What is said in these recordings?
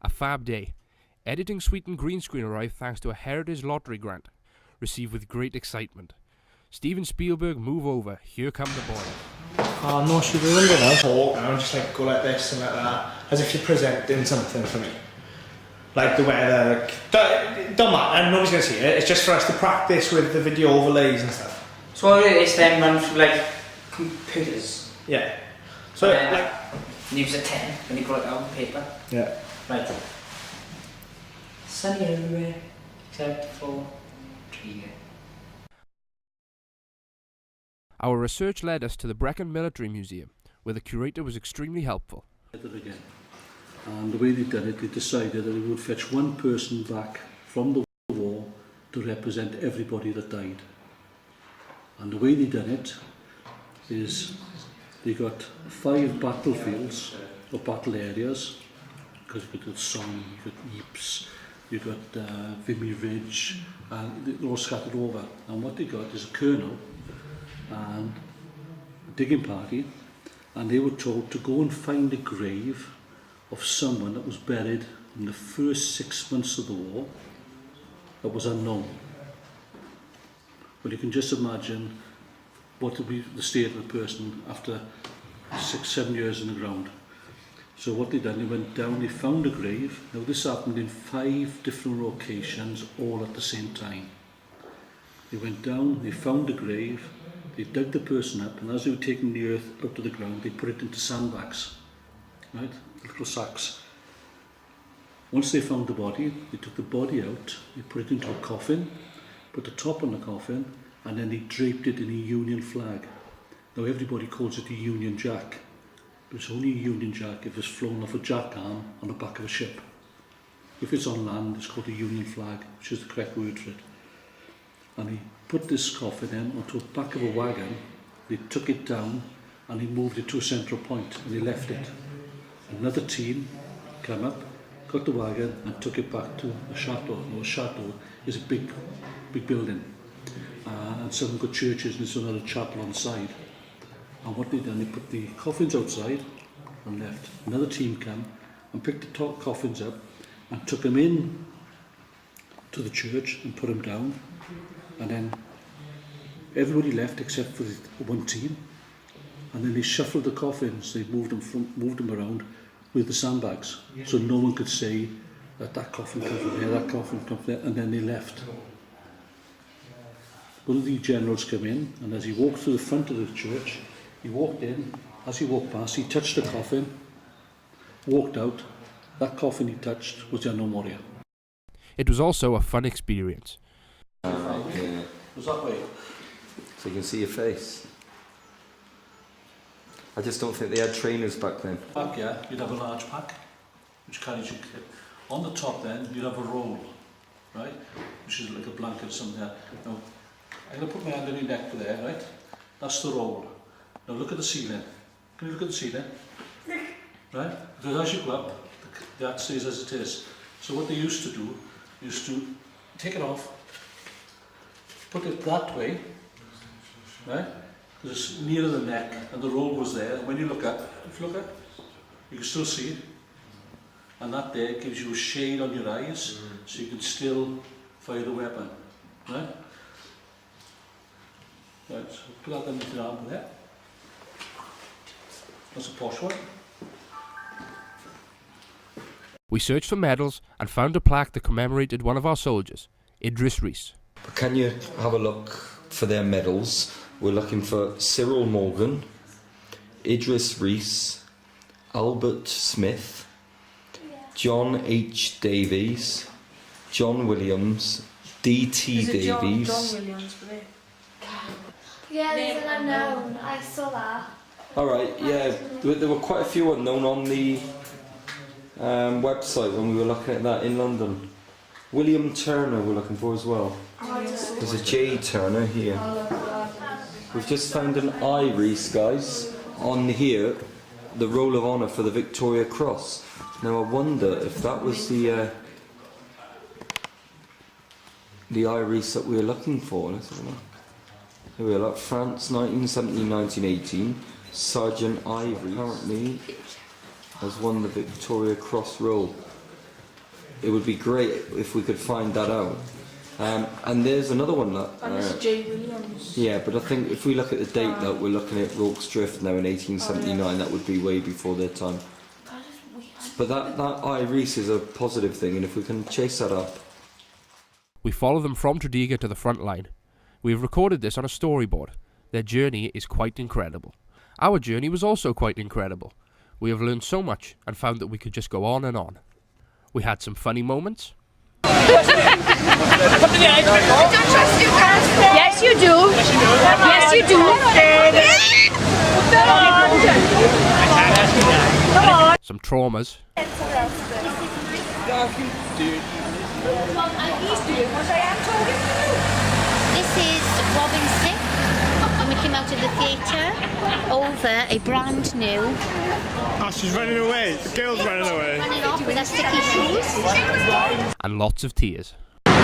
A fab day. Editing suite and green screen arrived thanks to a Heritage Lottery grant, received with great excitement. Steven Spielberg move over, here come the boys. Oh no, she ruined it now. Talk now, just like go like this and like that, as if you're presenting something for me. Like the weather, like, don't matter, nobody's gonna see it, it's just for us to practice with the video overlays and stuff. So what it is then run through like computers? Yeah. So like... Use a 10 when you put it out on paper? Yeah. Right. Sunny everywhere, except for Tredegar. Our research led us to the Brecon Military Museum, where the curator was extremely helpful. Again. And the way they did it, they decided that they would fetch one person back from the war to represent everybody that died. And the way they done it is they got 5 battlefields or battle areas, because you got Somme, you got Ypres, you got Vimy Ridge, and they're all scattered over. And what they got is a colonel and a digging party, and they were told to go and find a grave of someone that was buried in the first 6 months of the war that was unknown. But you can just imagine what would be the state of the person after 6-7 years in the ground. So what they done, they went down, they found a grave. Now this happened in 5 different locations all at the same time. They went down, they found the grave, they dug the person up, and as they were taking the earth out of the ground, they put it into sandbags, right? Little sacks. Once they found the body, they took the body out, they put it into a coffin, put the top on the coffin, and then they draped it in a Union flag. Now everybody calls it a Union Jack, but it's only a Union Jack if it's flown off a jack arm on the back of a ship. If it's on land, it's called a Union flag, which is the correct word for it. And he put this coffin in onto the back of a wagon, they took it down, and he moved it to a central point, and he left it. Another team came up, got the wagon, and took it back to a chateau. Now a chateau is a big building. And some got churches and there's another chapel on the side. And what they done, they put the coffins outside and left. Another team came and picked the top coffins up and took them in to the church and put them down. And then everybody left except for the one team. And then they shuffled the coffins, they moved them around with the sandbags. So no one could say that coffin comes from there, that coffin comes from there, and then they left. One of the generals came in, and as he walked through the front of the church, he walked in, as he walked past, he touched the coffin, walked out, that coffin he touched was the unknown warrior. It was also a fun experience. Yeah. Was that way? So you can see your face. I just don't think they had trainers back then. Back, yeah, you'd have a large pack, which carries your kit. On the top then, you'd have a roll, right? Which is like a blanket or something there. Now, I'm going to put my hand on your neck there, right? That's the roll. Now look at the ceiling. Can you look at the ceiling? Right? Because as you go up, that stays as it is. So what they used to do, used to take it off, put it that way, right? Because it's nearer the neck and the roll was there. And when you look up, if you look up, you can still see it. And that there gives you a shade on your eyes, so you can still fire the weapon, right? Right, so put that underneath your arm there. That's a posh one. We searched for medals and found a plaque that commemorated one of our soldiers, Idris Rees. But can you have a look for their medals? We're looking for Cyril Morgan, Idris Rees, Albert Smith, John H. Davies, John Williams, D.T. Davies. John Williams, yeah, there's an unknown. I saw that. Alright, yeah, there were quite a few unknown on the website when we were looking at that in London. William Turner we're looking for as well. There's a J. Turner here. We've just found an iris, guys, on here, the Roll of Honour for the Victoria Cross. Now I wonder if that was the iris that we were looking for. Let's have a look. Here we are, like France, 1917-1918. Sergeant Ivory currently has won the Victoria Cross Roll. it would be great if we could find that out. And there's another one that... And this is J. Williams. Yeah, but I think if we look at the date that we're looking at Rorke's Drift now in 1879, that would be way before their time. But that iris is a positive thing, and if we can chase that up... We follow them from Tredegar to the front line. We have recorded this on a storyboard. Their journey is quite incredible. Our journey was also quite incredible. We have learned so much and found that we could just go on and on. We had some funny moments. Yes, you do. Yes, you do. Some traumas. This is Robin Smith when we came out of the theatre over a brand new... Oh, she's running away. The girl's running away. Running off with her sticky shoes. And lots of tears. 6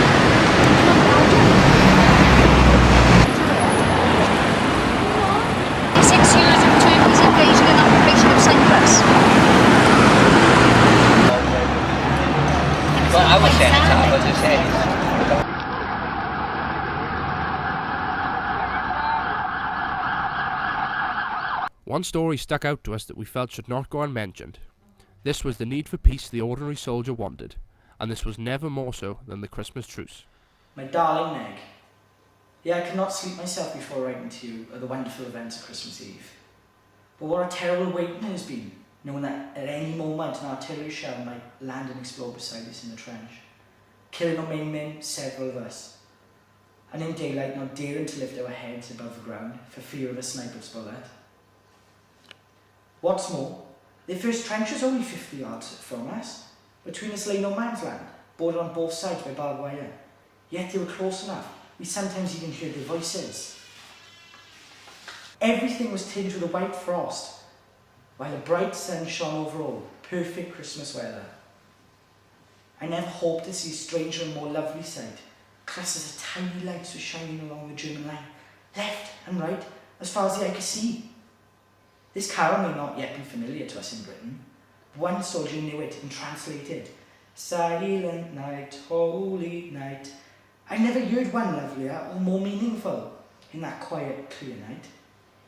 years of Turkey's invasion and occupation of Cyprus. Well, I was saying that, I was just saying. One story stuck out to us that we felt should not go unmentioned. This was the need for peace the ordinary soldier wanted, and this was never more so than the Christmas truce. My darling Meg, yeah, I could not sleep myself before writing to you of the wonderful events of Christmas Eve. But what a terrible waiting it has been, knowing that at any moment an artillery shell might land and explode beside us in the trench, killing or maiming several of us, and in daylight not daring to lift our heads above the ground for fear of a sniper's bullet. What's more, their first trench was only 50 yards from us. Between us lay no man's land, bordered on both sides by barbed wire. Yet they were close enough, we sometimes even heard their voices. Everything was tinged with a white frost, while a bright sun shone over all, perfect Christmas weather. I never hoped to see a stranger and more lovely sight, just as the tiny lights were shining along the German line, left and right, as far as the eye could see. This carol may not yet be familiar to us in Britain, but one soldier knew it and translated, "Silent night, holy night." I never heard one lovelier or more meaningful in that quiet, clear night.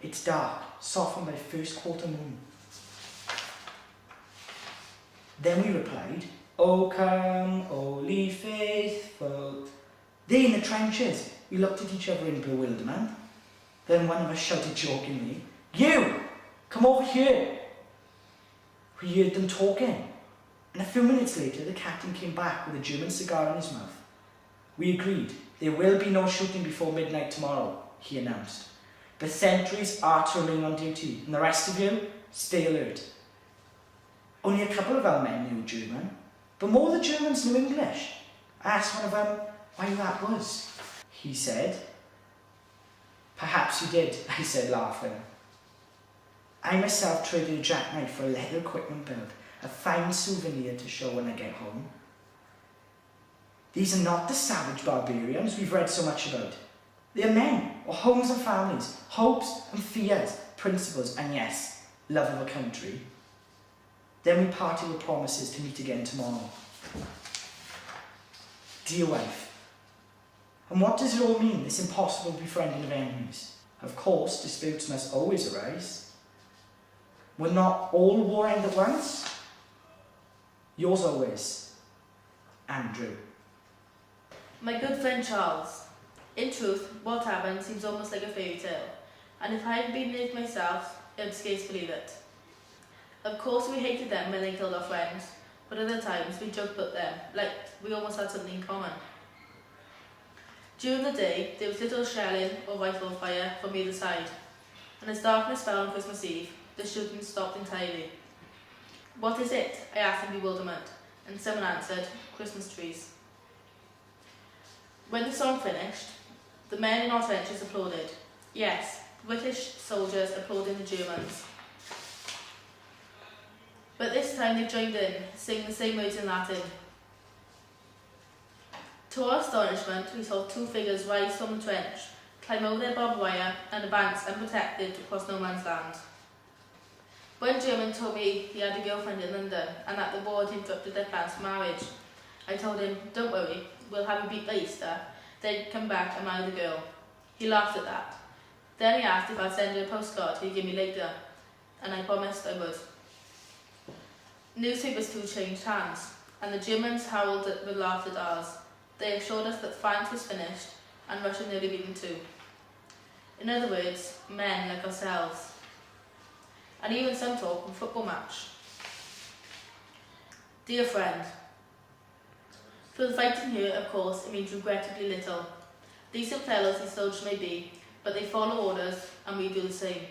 It's dark, softened by first quarter moon. Then we replied, "O come, holy faithful." They in the trenches, we looked at each other in bewilderment. Then one of us shouted jokingly, "You! Come over here." We heard them talking, and a few minutes later the captain came back with a German cigar in his mouth. We agreed, there will be no shooting before midnight tomorrow, he announced. The sentries are to remain on duty, and the rest of you, stay alert. Only a couple of our men knew German, but more of the Germans knew English. I asked one of them why that was. He said, "Perhaps you did," I said, laughing. I myself traded a jackknife for a leather equipment belt, a fine souvenir to show when I get home. These are not the savage barbarians we've read so much about. They are men, with homes and families, hopes and fears, principles, and yes, love of a country. Then we parted with promises to meet again tomorrow. Dear wife, and what does it all mean, this impossible befriending of enemies? Of course, disputes must always arise. Will not all war end at once? Yours always, Andrew. My good friend Charles. In truth, what happened seems almost like a fairy tale, and if I hadn't been in it myself, I'd scarce believe it. Of course we hated them when they killed our friends, but other times we joked about them, like we almost had something in common. During the day, there was little shelling or rifle fire from either side, and as darkness fell on Christmas Eve, the shooting stopped entirely. "What is it?" I asked in bewilderment, and someone answered, "Christmas trees." When the song finished, the men in our trenches applauded. Yes, British soldiers applauding the Germans. But this time they joined in, singing the same words in Latin. To our astonishment, we saw two figures rise from the trench, climb over their barbed wire, and advance unprotected across no man's land. One German told me he had a girlfriend in London and that the war had interrupted their plans for marriage. I told him, don't worry, we'll have you beat by Easter, then come back and marry the girl. He laughed at that. Then he asked if I'd send him a postcard he'd give me later, and I promised I would. Newspapers too changed hands, and the Germans howled with laughed at ours. They assured us that France was finished, and Russia nearly beaten too. In other words, men like ourselves. And even some talk of a football match. Dear friend, for the fighting here, of course, it means regrettably little. Decent fellows these soldiers may be, but they follow orders, and we do the same.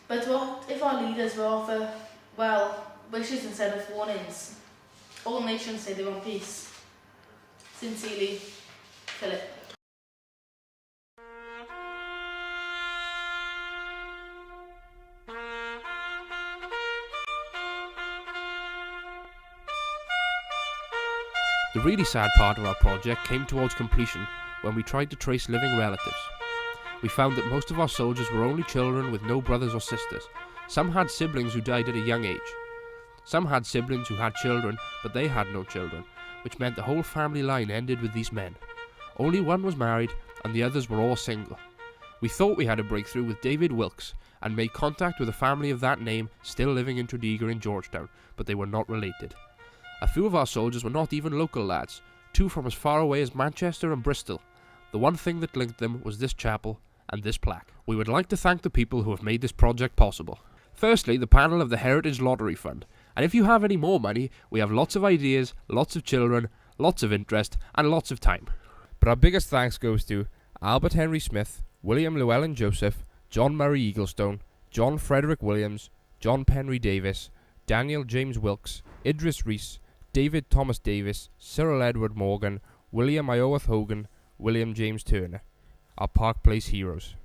But what if our leaders were offer, well, wishes instead of warnings? All nations say they want peace. Sincerely, Philip. The really sad part of our project came towards completion when we tried to trace living relatives. We found that most of our soldiers were only children with no brothers or sisters. Some had siblings who died at a young age. Some had siblings who had children, but they had no children, which meant the whole family line ended with these men. Only one was married, and the others were all single. We thought we had a breakthrough with David Wilkes, and made contact with a family of that name still living in Tredegar in Georgetown, but they were not related. A few of our soldiers were not even local lads, 2 from as far away as Manchester and Bristol. The one thing that linked them was this chapel and this plaque. We would like to thank the people who have made this project possible. Firstly, the panel of the Heritage Lottery Fund, and if you have any more money, we have lots of ideas, lots of children, lots of interest, and lots of time. But our biggest thanks goes to Albert Henry Smith, William Llewellyn Joseph, John Murray Eaglestone, John Frederick Williams, John Penry Davis, Daniel James Wilkes, Idris Rees, David Thomas Davis, Cyril Edward Morgan, William Iowath Hogan, William James Turner, our Park Place heroes.